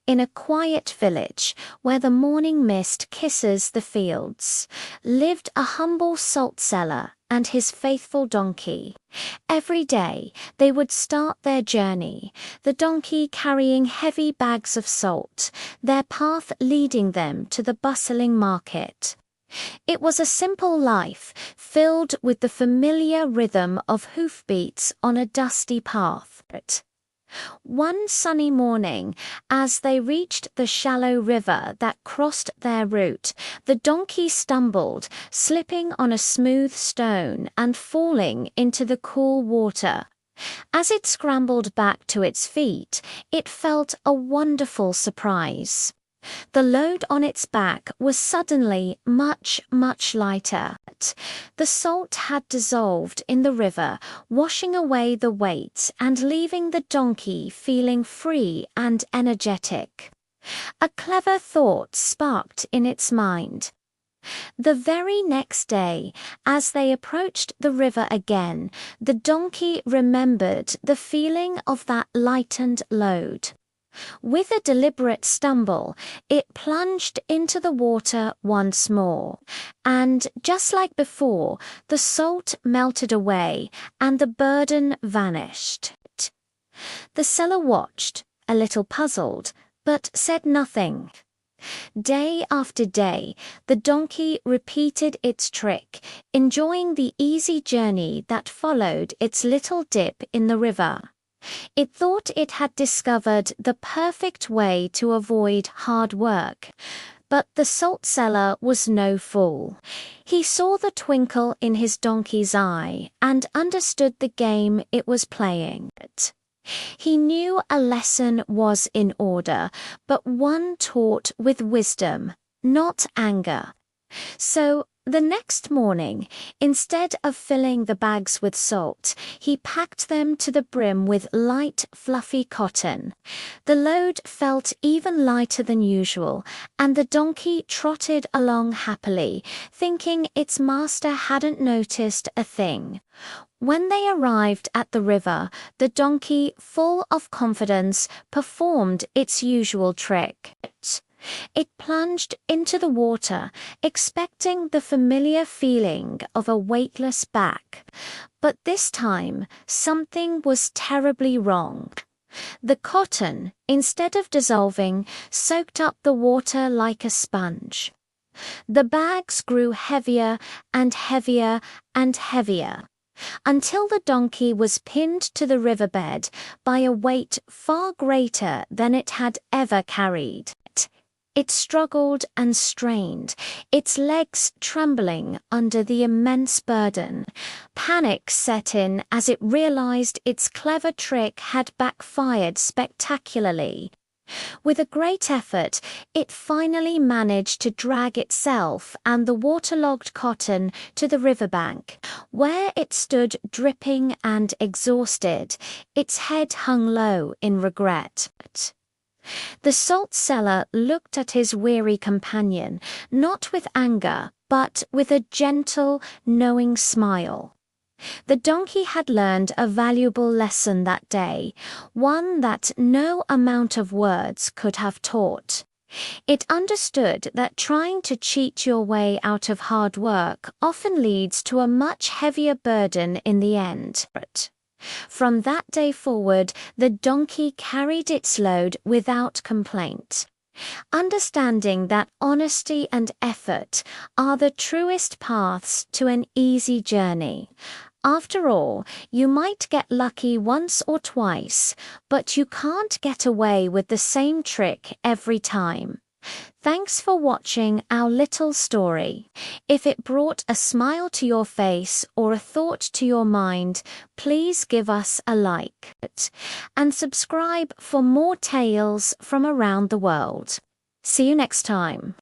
In a quiet village, where the morning mist kisses the fields, lived a humble salt seller and his faithful donkey. Every day they would start their journey, the donkey carrying heavy bags of salt, their path leading them to the bustling market. It was a simple life, filled with the familiar rhythm of hoofbeats on a dusty path. One sunny morning, as they reached the shallow river that crossed their route, the donkey stumbled, slipping on a smooth stone and falling into the cool water. As it scrambled back to its feet, it felt a wonderful surprise. The load on its back was suddenly much, much lighter. The salt had dissolved in the river, washing away the weight and leaving the donkey feeling free and energetic. A clever thought sparked in its mind. The very next day, as they approached the river again, the donkey remembered the feeling of that lightened load. With a deliberate stumble, it plunged into the water once more, and just like before, the salt melted away and the burden vanished. The seller watched, a little puzzled, but said nothing. Day after day, the donkey repeated its trick, enjoying the easy journey that followed its little dip in the river. It thought it had discovered the perfect way to avoid hard work. But the salt seller was no fool. He saw the twinkle in his donkey's eye and understood the game it was playing. He knew a lesson was in order, but one taught with wisdom, not anger. So, the next morning, instead of filling the bags with salt, he packed them to the brim with light, fluffy cotton. The load felt even lighter than usual, and the donkey trotted along happily, thinking its master hadn't noticed a thing. When they arrived at the river, the donkey, full of confidence, performed its usual trick. It plunged into the water, expecting the familiar feeling of a weightless back. But this time, something was terribly wrong. The cotton, instead of dissolving, soaked up the water like a sponge. The bags grew heavier and heavier and heavier, until the donkey was pinned to the riverbed by a weight far greater than it had ever carried. It struggled and strained, its legs trembling under the immense burden. Panic set in as it realized its clever trick had backfired spectacularly. With a great effort, it finally managed to drag itself and the waterlogged cotton to the riverbank, where it stood dripping and exhausted, its head hung low in regret. The salt seller looked at his weary companion, not with anger, but with a gentle, knowing smile. The donkey had learned a valuable lesson that day, one that no amount of words could have taught. It understood that trying to cheat your way out of hard work often leads to a much heavier burden in the end. From that day forward, the donkey carried its load without complaint, understanding that honesty and effort are the truest paths to an easy journey. After all, you might get lucky once or twice, but you can't get away with the same trick every time. Thanks for watching our little story. If it brought a smile to your face or a thought to your mind, please give us a like and subscribe for more tales from around the world. See you next time.